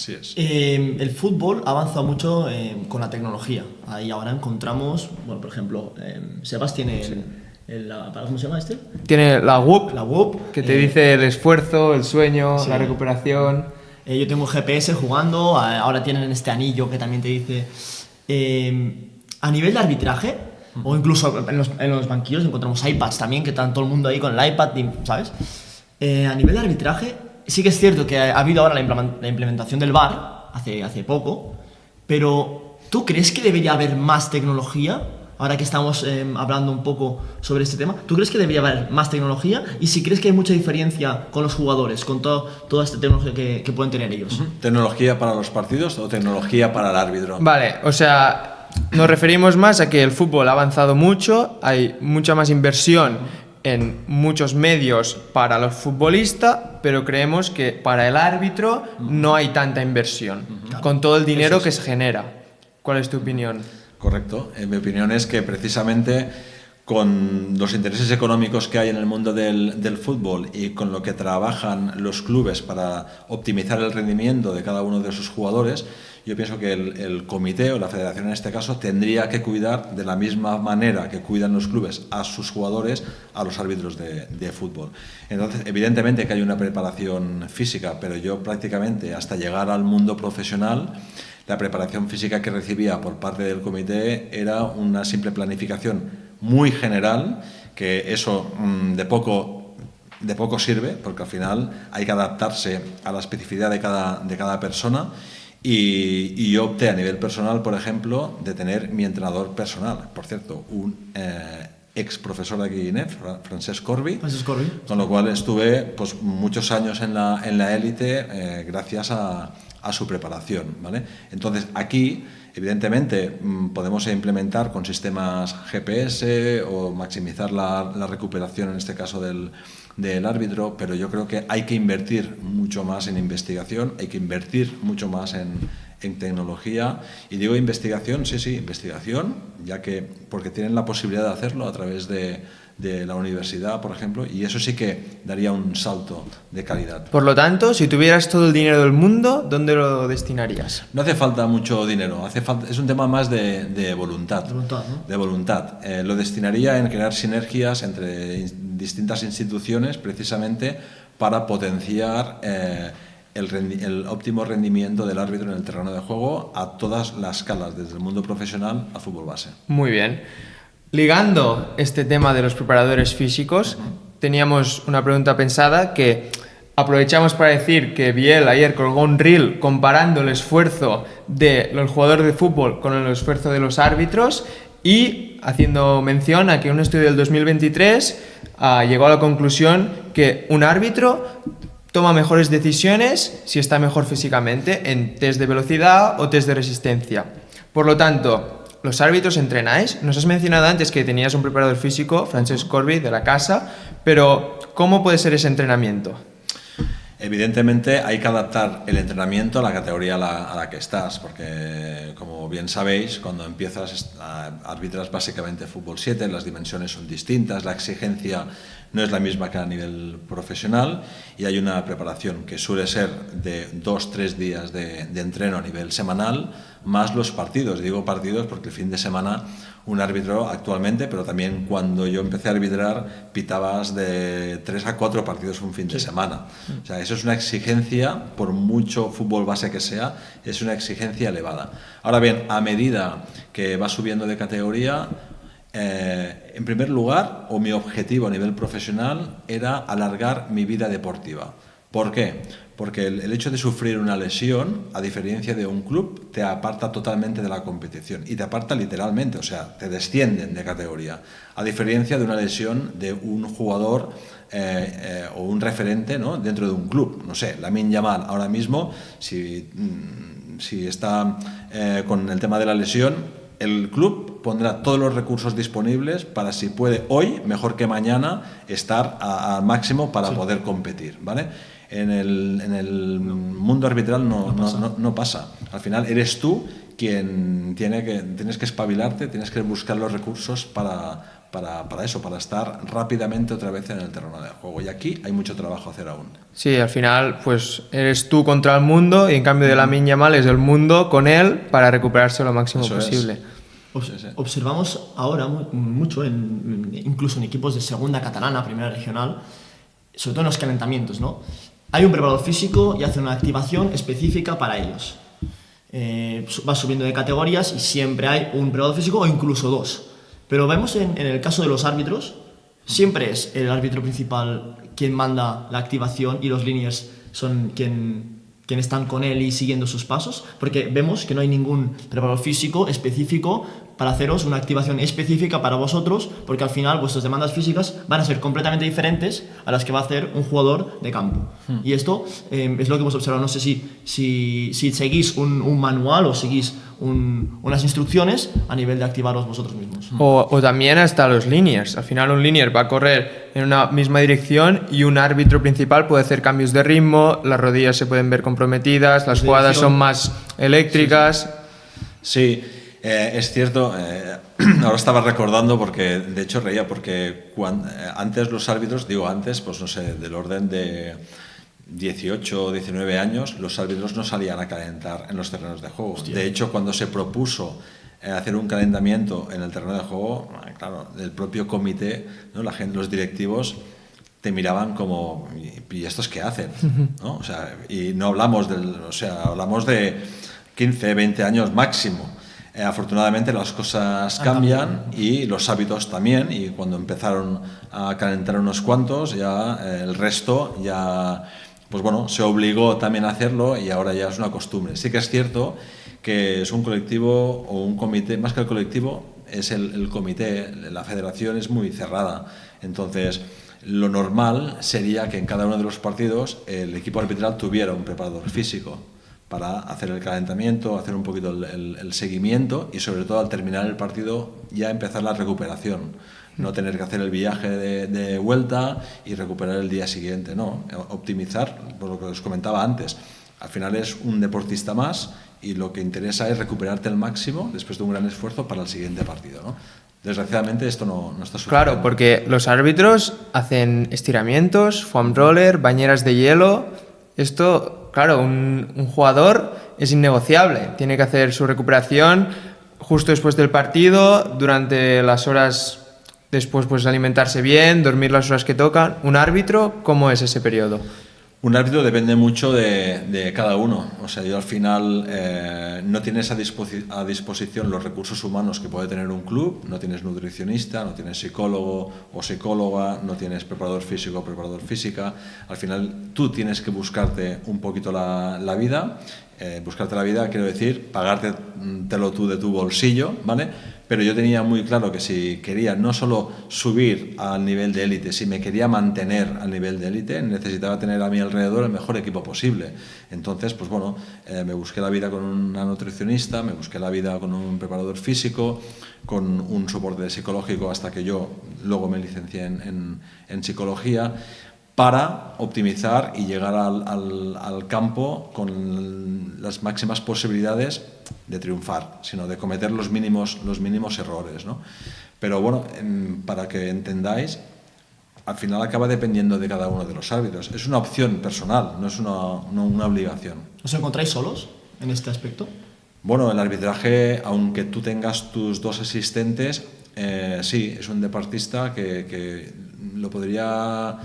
Así es. El fútbol ha avanzado mucho con la tecnología. Ahí ahora encontramos, bueno, por ejemplo, Sebas tiene ¿cómo se llama este? Tiene la WOOP, La WOOP, que te dice el esfuerzo, el sueño, sí. la recuperación. Yo tengo GPS jugando, ahora tienen este anillo que también te dice... a nivel de arbitraje, o incluso en los banquillos encontramos iPads también, que está todo el mundo ahí con el iPad, ¿sabes? A nivel de arbitraje, sí que es cierto que ha habido ahora la implementación del VAR, hace poco, pero ¿tú crees que debería haber más tecnología? Ahora que estamos hablando un poco sobre este tema, ¿tú crees que debería haber más tecnología? Y si crees que hay mucha diferencia con los jugadores, con toda esta tecnología que pueden tener ellos. ¿Tecnología para los partidos o tecnología para el árbitro? Vale, o sea, nos referimos más a que el fútbol ha avanzado mucho, hay mucha más inversión en muchos medios para los futbolistas, pero creemos que para el árbitro no hay tanta inversión, con todo el dinero que se genera. ¿Cuál es tu opinión? Correcto. Mi opinión es que precisamente con los intereses económicos que hay en el mundo del fútbol y con lo que trabajan los clubes para optimizar el rendimiento de cada uno de sus jugadores, yo pienso que el comité o la federación en este caso tendría que cuidar de la misma manera que cuidan los clubes a sus jugadores, a los árbitros de fútbol. Entonces, evidentemente que hay una preparación física, pero yo prácticamente hasta llegar al mundo profesional, la preparación física que recibía por parte del comité era una simple planificación muy general, que eso de poco sirve, porque al final hay que adaptarse a la especificidad de cada persona. Y yo opté a nivel personal, por ejemplo, de tener mi entrenador personal. Por cierto, un ex profesor de aquí de INEF, Francesc Corbi, con lo cual estuve pues, muchos años en la élite gracias a su preparación, ¿vale? Entonces, aquí, evidentemente, podemos implementar con sistemas GPS o maximizar la recuperación, en este caso del árbitro, pero yo creo que hay que invertir mucho más en investigación, hay que invertir mucho más en tecnología. Y digo investigación, sí, investigación, ya que porque tienen la posibilidad de hacerlo a través de la universidad, por ejemplo, y eso sí que daría un salto de calidad. Por lo tanto, si tuvieras todo el dinero del mundo, ¿dónde lo destinarías? No hace falta mucho dinero, es un tema más de voluntad. ¿No? De voluntad. Lo destinaría en crear sinergias entre distintas instituciones, precisamente para potenciar el óptimo rendimiento del árbitro en el terreno de juego a todas las escalas, desde el mundo profesional al fútbol base. Muy bien. Ligando este tema de los preparadores físicos, teníamos una pregunta pensada que aprovechamos para decir que Biel ayer colgó un reel comparando el esfuerzo de los jugadores de fútbol con el esfuerzo de los árbitros y haciendo mención a que un estudio del 2023 llegó a la conclusión que un árbitro toma mejores decisiones si está mejor físicamente en test de velocidad o test de resistencia. Por lo tanto, ¿los árbitros entrenáis? Nos has mencionado antes que tenías un preparador físico, Francesc Corbi, de la casa, pero ¿cómo puede ser ese entrenamiento? Evidentemente hay que adaptar el entrenamiento a la categoría a la que estás, porque como bien sabéis, cuando empiezas arbitras básicamente fútbol 7, las dimensiones son distintas, la exigencia no es la misma que a nivel profesional y hay una preparación que suele ser de 2-3 días de entreno a nivel semanal, más los partidos. Digo partidos porque el fin de semana un árbitro actualmente, pero también cuando yo empecé a arbitrar pitabas de 3 a 4 partidos un fin de semana. O sea, eso es una exigencia, por mucho fútbol base que sea, es una exigencia elevada. Ahora bien, a medida que va subiendo de categoría, en primer lugar, o mi objetivo a nivel profesional era alargar mi vida deportiva. ¿Por qué? Porque el hecho de sufrir una lesión, a diferencia de un club, te aparta totalmente de la competición y te aparta literalmente, o sea, te descienden de categoría, a diferencia de una lesión de un jugador o un referente, ¿no?, dentro de un club. No sé, Lamine Yamal ahora mismo, si está con el tema de la lesión, el club pondrá todos los recursos disponibles para, si puede hoy, mejor que mañana, estar al máximo para poder competir, ¿vale? En el mundo arbitral no pasa. Al final eres tú quien tienes que espabilarte, tienes que buscar los recursos para para eso, para estar rápidamente otra vez en el terreno de juego. Y aquí hay mucho trabajo a hacer aún. Sí, al final pues eres tú contra el mundo y en cambio de Lamine Yamal es el mundo con él para recuperarse lo máximo Eso posible. Observamos ahora mucho, incluso en equipos de segunda catalana, primera regional, sobre todo en los calentamientos, ¿no? Hay un preparador físico y hace una activación específica para ellos. Va subiendo de categorías y siempre hay un preparador físico o incluso dos. Pero vemos en el caso de los árbitros, siempre es el árbitro principal quien manda la activación y los linears son quien están con él y siguiendo sus pasos, porque vemos que no hay ningún preparador físico específico para haceros una activación específica para vosotros, porque al final vuestras demandas físicas van a ser completamente diferentes a las que va a hacer un jugador de campo. Y esto es lo que hemos observado. No sé si seguís un manual o seguís unas instrucciones a nivel de activaros vosotros mismos. O también hasta los linears. Al final un linear va a correr en una misma dirección y un árbitro principal puede hacer cambios de ritmo, las rodillas se pueden ver comprometidas, las jugadas son más eléctricas. Sí, es cierto. Ahora estaba recordando porque, de hecho, reía porque antes los árbitros, digo antes, pues no sé, del orden de 18 o 19 años, los árbitros no salían a calentar en los terrenos de juego. Hostia. De hecho, cuando se propuso hacer un calentamiento en el terreno de juego, claro, el propio comité, ¿no? La gente, los directivos te miraban como, ¿y estos qué hacen? ¿No? O sea, y no hablamos hablamos de 15, 20 años máximo. Afortunadamente las cosas cambian y los hábitos también, y cuando empezaron a calentar unos cuantos, ya el resto ya, pues bueno, se obligó también a hacerlo y ahora ya es una costumbre. Sí que es cierto que es un colectivo o un comité, más que el colectivo, es el comité, la federación es muy cerrada. Entonces, lo normal sería que en cada uno de los partidos el equipo arbitral tuviera un preparador físico para hacer el calentamiento, hacer un poquito el seguimiento y sobre todo al terminar el partido ya empezar la recuperación. No tener que hacer el viaje de vuelta y recuperar el día siguiente, no. Optimizar, por lo que os comentaba antes. Al final es un deportista más y lo que interesa es recuperarte el máximo después de un gran esfuerzo para el siguiente partido, ¿no? Desgraciadamente esto no está sucediendo. Claro, porque los árbitros hacen estiramientos, foam roller, bañeras de hielo. Esto, claro, un jugador es innegociable. Tiene que hacer su recuperación justo después del partido, durante las horas después pues alimentarse bien, dormir las horas que tocan. ¿Un árbitro cómo es ese periodo? Un árbitro depende mucho de cada uno. O sea, yo al final no tienes a disposición los recursos humanos que puede tener un club, no tienes nutricionista, no tienes psicólogo o psicóloga, no tienes preparador físico o preparador física. Al final tú tienes que buscarte un poquito la vida. Buscarte la vida, quiero decir, pagártelo tú de tu bolsillo, ¿vale? Pero yo tenía muy claro que si quería no solo subir al nivel de élite, si me quería mantener al nivel de élite, necesitaba tener a mi alrededor el mejor equipo posible. Entonces, pues bueno, me busqué la vida con una nutricionista, me busqué la vida con un preparador físico, con un soporte psicológico hasta que yo luego me licencié en psicología, para optimizar y llegar al campo con las máximas posibilidades de triunfar, sino de cometer los mínimos errores, ¿no? Pero bueno, para que entendáis, al final acaba dependiendo de cada uno de los árbitros. Es una opción personal, no es una obligación. ¿Os encontráis solos en este aspecto? Bueno, el arbitraje, aunque tú tengas tus dos asistentes, sí, es un deportista que lo podría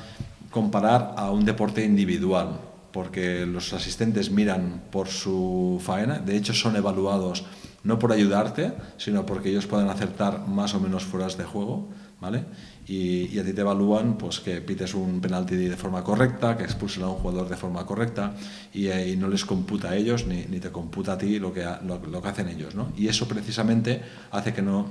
comparar a un deporte individual, porque los asistentes miran por su faena, de hecho son evaluados no por ayudarte, sino porque ellos pueden acertar más o menos fueras de juego, ¿vale? Y a ti te evalúan pues que pites un penalti de forma correcta, que expulsen a un jugador de forma correcta y no les computa a ellos ni te computa a ti lo que hacen ellos, ¿no? Y eso precisamente hace que no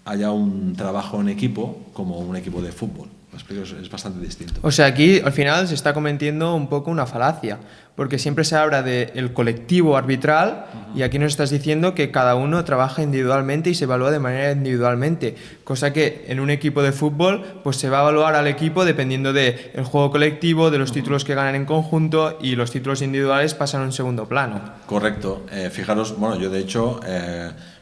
haya un trabajo en equipo como un equipo de fútbol. Es bastante distinto. O sea, aquí al final se está cometiendo un poco una falacia, porque siempre se habla del colectivo arbitral Y aquí nos estás diciendo que cada uno trabaja individualmente y se evalúa de manera individualmente, cosa que en un equipo de fútbol pues se va a evaluar al equipo dependiendo del juego colectivo, de los títulos que ganan en conjunto, y los títulos individuales pasan a un segundo plano. Correcto. Fijaros, bueno, yo de hecho,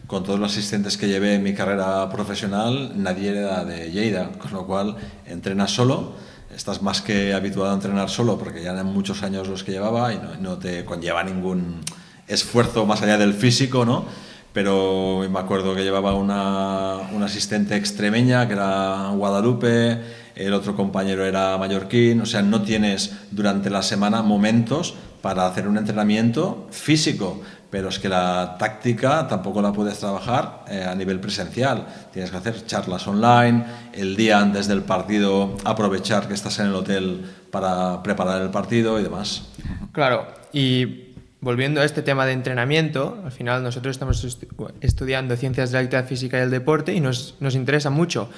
con todos los asistentes que llevé en mi carrera profesional, nadie era de Lleida, con lo cual entrenas solo. Estás más que habituado a entrenar solo porque ya eran muchos años los que llevaba y no te conlleva ningún esfuerzo más allá del físico, ¿no? Pero me acuerdo que llevaba una asistente extremeña que era Guadalupe, el otro compañero era mallorquín, o sea, no tienes durante la semana momentos para hacer un entrenamiento físico, pero es que la táctica tampoco la puedes trabajar a nivel presencial. Tienes que hacer charlas online, el día antes del partido aprovechar que estás en el hotel para preparar el partido y demás. Claro, y volviendo a este tema de entrenamiento, al final nosotros estamos estudiando ciencias de la actividad física y el deporte y nos interesa mucho.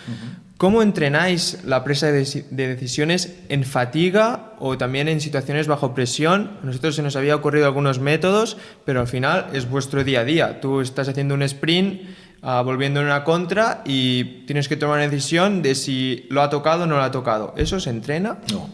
¿Cómo entrenáis la presa de decisiones en fatiga o también en situaciones bajo presión? A nosotros se nos había ocurrido algunos métodos, pero al final es vuestro día a día. Tú estás haciendo un sprint, volviendo en una contra y tienes que tomar una decisión de si lo ha tocado o no lo ha tocado. ¿Eso se entrena? No,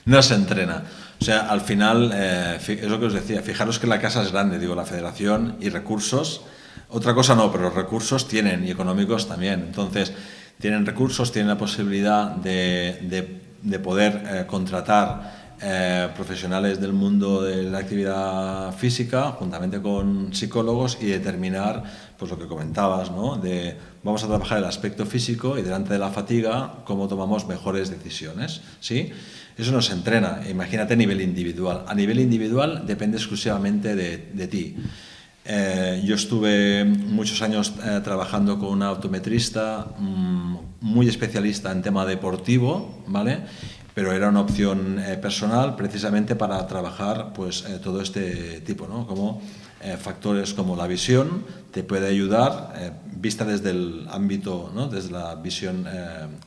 no se entrena. O sea, al final, es lo que os decía, fijaros que la casa es grande, digo, la federación, y recursos, otra cosa no, pero recursos tienen, y económicos también. Entonces, tienen recursos, tienen la posibilidad de poder contratar profesionales del mundo de la actividad física, juntamente con psicólogos, y determinar, pues lo que comentabas, ¿no? Vamos a trabajar el aspecto físico y delante de la fatiga, cómo tomamos mejores decisiones, ¿sí? Eso no se entrena, imagínate a nivel individual. A nivel individual depende exclusivamente de ti. Yo estuve muchos años trabajando con una optometrista muy especialista en tema deportivo, ¿vale? Pero era una opción personal precisamente para trabajar pues, todo este tipo, ¿no? Como factores como la visión te puede ayudar, vista desde el ámbito, ¿no? Desde la visión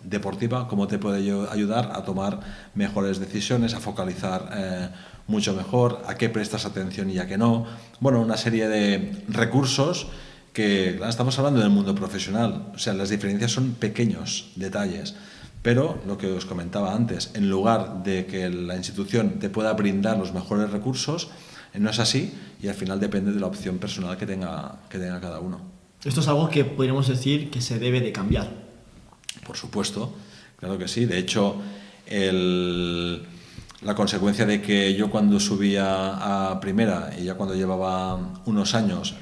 deportiva, cómo te puede ayudar a tomar mejores decisiones, a focalizar mucho mejor, a qué prestas atención y a qué no. Bueno, una serie de recursos que estamos hablando del mundo profesional, o sea, las diferencias son pequeños detalles. Pero lo que os comentaba antes, en lugar de que la institución te pueda brindar los mejores recursos, no es así y al final depende de la opción personal que tenga cada uno. Esto es algo que podríamos decir que se debe de cambiar. Por supuesto, claro que sí. De hecho, la consecuencia de que yo cuando subía a primera y ya cuando llevaba unos años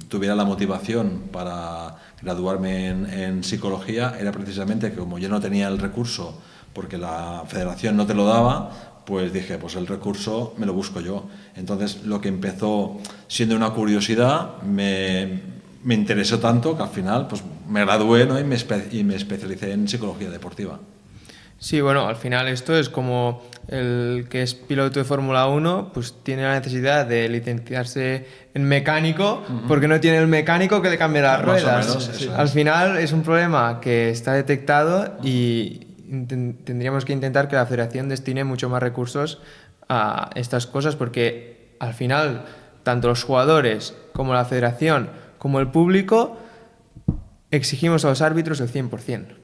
tuviera la motivación para graduarme en psicología era precisamente que como yo no tenía el recurso porque la federación no te lo daba, pues dije, pues el recurso me lo busco yo. Entonces lo que empezó siendo una curiosidad me interesó tanto que al final pues me gradué, ¿no? y me especialicé en psicología deportiva. Sí, bueno, al final esto es como el que es piloto de Fórmula 1, pues tiene la necesidad de licenciarse en mecánico porque no tiene el mecánico que le cambie las ruedas. Más o menos, Al final es un problema que está detectado y tendríamos que intentar que la federación destine mucho más recursos a estas cosas porque al final tanto los jugadores como la federación como el público exigimos a los árbitros el 100%.